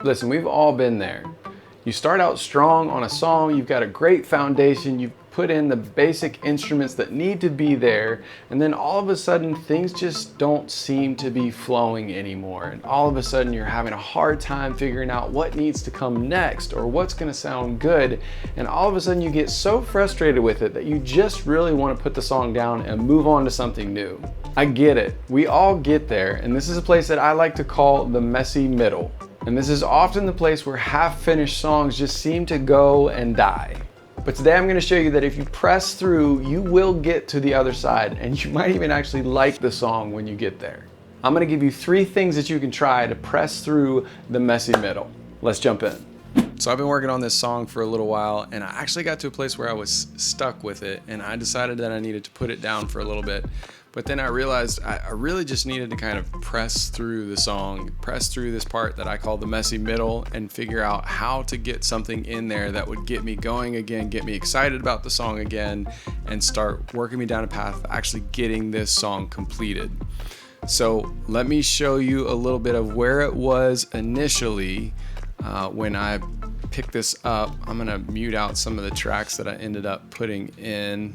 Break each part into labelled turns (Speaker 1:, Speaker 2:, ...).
Speaker 1: Listen, we've all been there. You start out strong on a song, you've got a great foundation, you've put in the basic instruments that need to be there, and then all of a sudden things just don't seem to be flowing anymore. And all of a sudden you're having a hard time figuring out what needs to come next or what's gonna sound good. And all of a sudden you get so frustrated with it that you just really wanna put the song down and move on to something new. I get it, we all get there, and this is a place that I like to call the messy middle. And this is often the place where half-finished songs just seem to go and die. But today I'm gonna show you that if you press through, you will get to the other side, and you might even actually like the song when you get there. I'm gonna give you 3 things that you can try to press through the messy middle. Let's jump in. So I've been working on this song for a little while, and I actually got to a place where I was stuck with it, and I decided that I needed to put it down for a little bit. But then I realized I really just needed to kind of press through the song, press through this part that I call the messy middle, and figure out how to get something in there that would get me going again, get me excited about the song again, and start working me down a path of actually getting this song completed. So let me show you a little bit of where it was initially when I picked this up. I'm gonna mute out some of the tracks that I ended up putting in.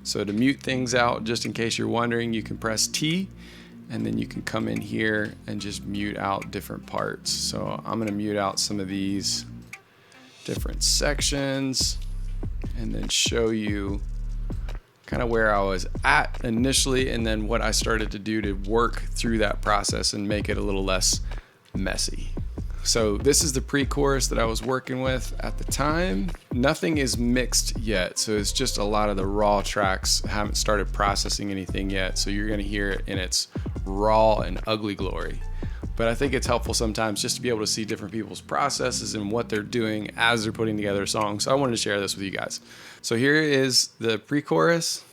Speaker 1: So to mute things out, just in case you're wondering, you can press T, and then you can come in here and just mute out different parts. So I'm gonna mute out some of these different sections and then show you kind of where I was at initially and then what I started to do to work through that process and make it a little less messy. So this is the pre-chorus that I was working with at the time. Nothing is mixed yet, so it's just a lot of the raw tracks. I haven't started processing anything yet, so you're gonna hear it in its raw and ugly glory. But I think it's helpful sometimes just to be able to see different people's processes and what they're doing as they're putting together a song. So I wanted to share this with you guys. So here is the pre-chorus.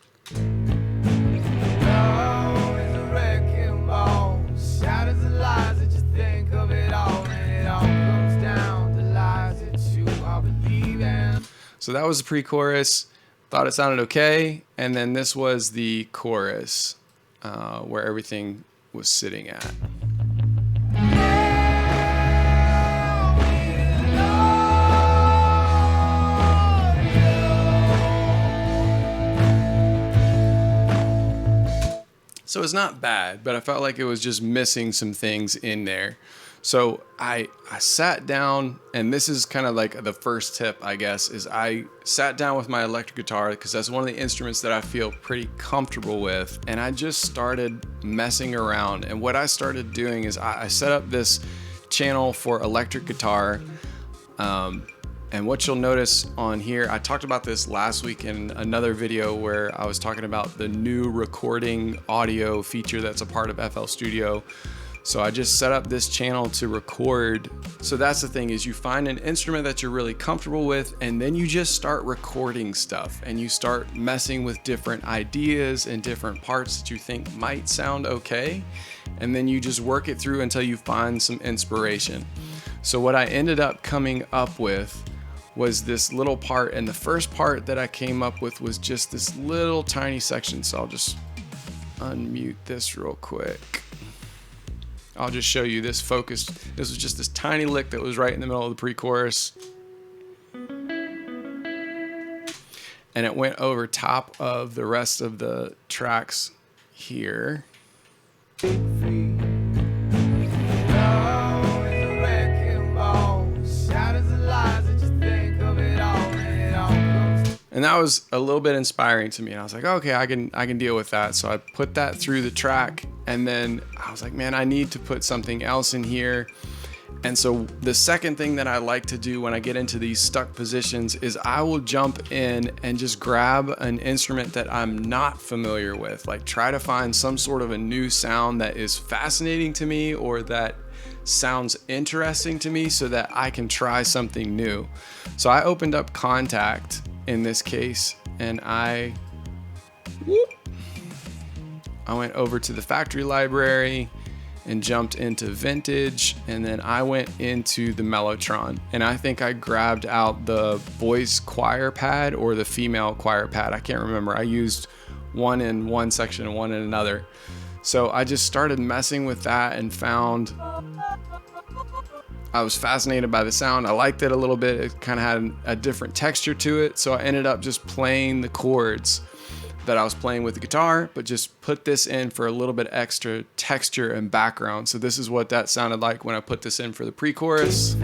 Speaker 1: So that was the pre-chorus, thought it sounded okay, and then this was the chorus where everything was sitting at. So it's not bad, but I felt like it was just missing some things in there. So I sat down, and this is kind of like the first tip, I guess, is I sat down with my electric guitar because that's one of the instruments that I feel pretty comfortable with. And I just started messing around. And what I started doing is I set up this channel for electric guitar. And what you'll notice on here, I talked about this last week in another video where I was talking about the new recording audio feature that's a part of FL Studio. So I just set up this channel to record. So that's the thing, is you find an instrument that you're really comfortable with, and then you just start recording stuff, and you start messing with different ideas and different parts that you think might sound okay. And then you just work it through until you find some inspiration. So what I ended up coming up with was this little part, and the first part that I came up with was just this little tiny section. So I'll just unmute this real quick. I'll just show you this focused. This was just this tiny lick that was right in the middle of the pre-chorus. And it went over top of the rest of the tracks here. And that was a little bit inspiring to me. And I was like, okay, I can deal with that. So I put that through the track, and then I was like, man, I need to put something else in here. And so the second thing that I like to do when I get into these stuck positions is I will jump in and just grab an instrument that I'm not familiar with. Like try to find some sort of a new sound that is fascinating to me or that sounds interesting to me so that I can try something new. So I opened up Contact in this case, and I went over to the factory library and jumped into vintage, and then I went into the Mellotron, and I think I grabbed out the voice choir pad or the female choir pad. I can't remember. I used one in one section and one in another. So I just started messing with that and found I was fascinated by the sound. I liked it a little bit. It kind of had a different texture to it. So I ended up just playing the chords that I was playing with the guitar, but just put this in for a little bit extra texture and background. So this is what that sounded like when I put this in for the pre-chorus.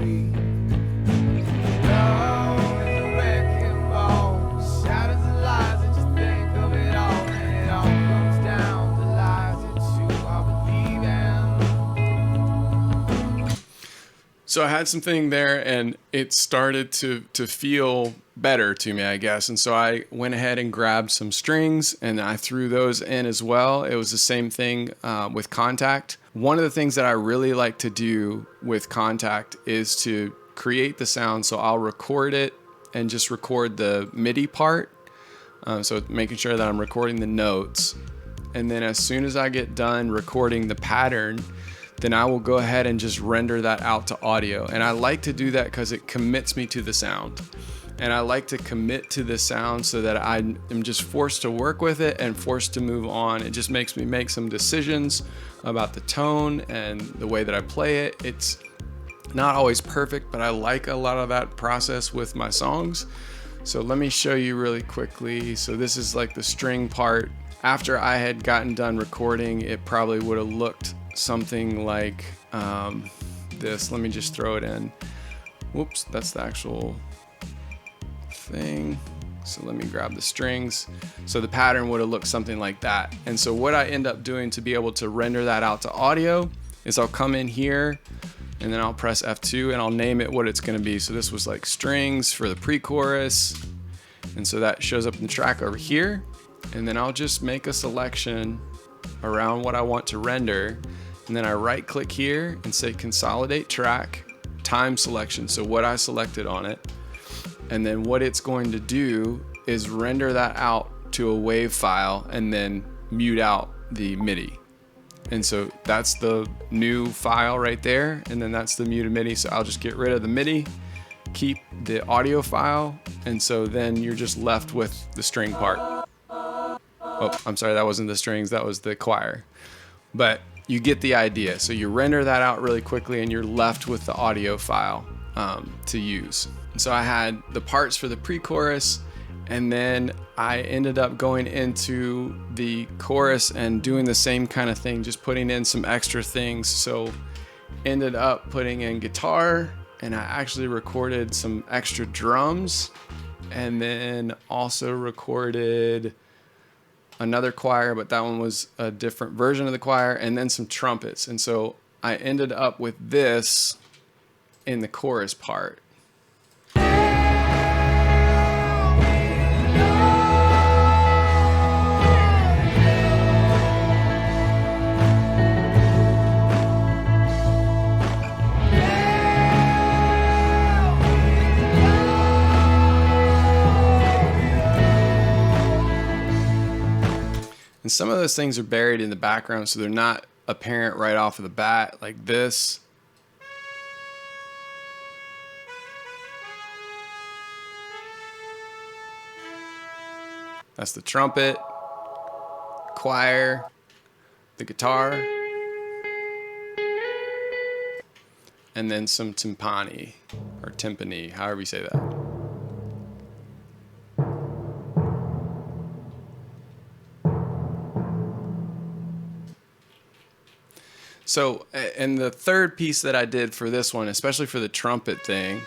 Speaker 1: So I had something there and it started to feel better to me, I guess. And so I went ahead and grabbed some strings and I threw those in as well. It was the same thing with Contact. One of the things that I really like to do with Contact is to create the sound. So I'll record it and just record the MIDI part. So making sure that I'm recording the notes. And then as soon as I get done recording the pattern, then I will go ahead and just render that out to audio. And I like to do that because it commits me to the sound. And I like to commit to the sound so that I am just forced to work with it and forced to move on. It just makes me make some decisions about the tone and the way that I play it. It's not always perfect, but I like a lot of that process with my songs. So let me show you really quickly. So this is like the string part. After I had gotten done recording, it probably would have looked something like this. Let me just throw it in. Whoops, that's the actual thing. So let me grab the strings. So the pattern would have looked something like that. And so what I end up doing to be able to render that out to audio is I'll come in here and then I'll press F2 and I'll name it what it's going to be. So this was like strings for the pre-chorus. And so that shows up in the track over here. And then I'll just make a selection around what I want to render. And then I right click here and say consolidate track, time selection. So what I selected on it. And then what it's going to do is render that out to a WAV file and then mute out the MIDI. And so that's the new file right there. And then that's the muted MIDI. So I'll just get rid of the MIDI, keep the audio file. And so then you're just left with the string part. Oh, I'm sorry, that wasn't the strings, that was the choir. But you get the idea. So you render that out really quickly and you're left with the audio file to use. And so I had the parts for the pre-chorus and then I ended up going into the chorus and doing the same kind of thing, just putting in some extra things. So ended up putting in guitar and I actually recorded some extra drums and then also recorded another choir, but that one was a different version of the choir, and then some trumpets. And so I ended up with this in the chorus part. And some of those things are buried in the background, so they're not apparent right off of the bat, like this. That's the trumpet, choir, the guitar, and then some timpani, or timpani, however you say that. So, and the third piece that I did for this one, especially for the trumpet thing,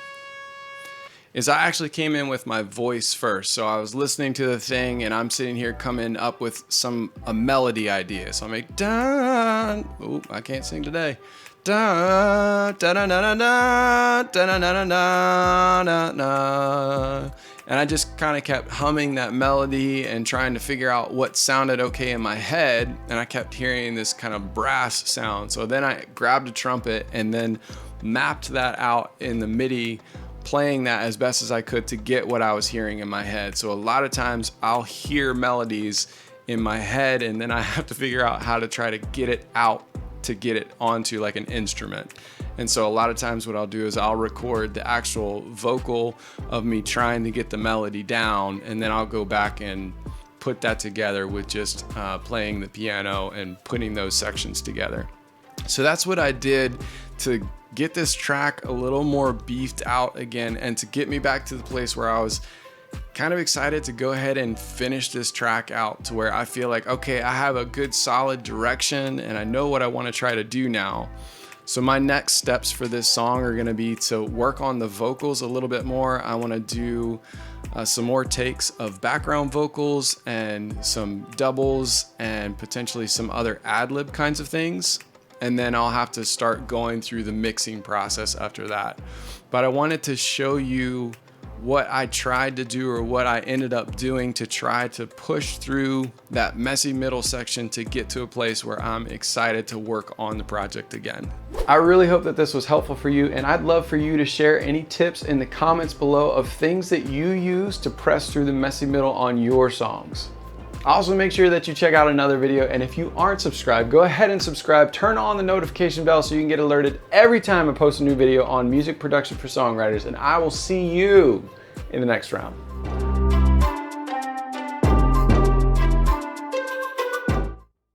Speaker 1: is I actually came in with my voice first. So I was listening to the thing and I'm sitting here coming up with a melody idea. So I make da, oh, I can't sing today. Da, da, da, da, da, da, da, da, da, da, da, da. And I just kind of kept humming that melody and trying to figure out what sounded okay in my head. And I kept hearing this kind of brass sound. So then I grabbed a trumpet and then mapped that out in the MIDI, playing that as best as I could to get what I was hearing in my head. So a lot of times I'll hear melodies in my head and then I have to figure out how to try to get it out to get it onto like an instrument. And so a lot of times what I'll do is I'll record the actual vocal of me trying to get the melody down, and then I'll go back and put that together with just playing the piano and putting those sections together. So that's what I did to get this track a little more beefed out again, and to get me back to the place where I was kind of excited to go ahead and finish this track out, to where I feel like, okay, I have a good solid direction and I know what I want to try to do now. So my next steps for this song are going to be to work on the vocals a little bit more. I want to do some more takes of background vocals and some doubles and potentially some other ad-lib kinds of things. And then I'll have to start going through the mixing process after that. But I wanted to show you what I tried to do, or what I ended up doing to try to push through that messy middle section to get to a place where I'm excited to work on the project again. I really hope that this was helpful for you, and I'd love for you to share any tips in the comments below of things that you use to press through the messy middle on your songs. Also, make sure that you check out another video, and if you aren't subscribed, go ahead and subscribe. Turn on the notification bell so you can get alerted every time I post a new video on music production for songwriters, and I will see you in the next round.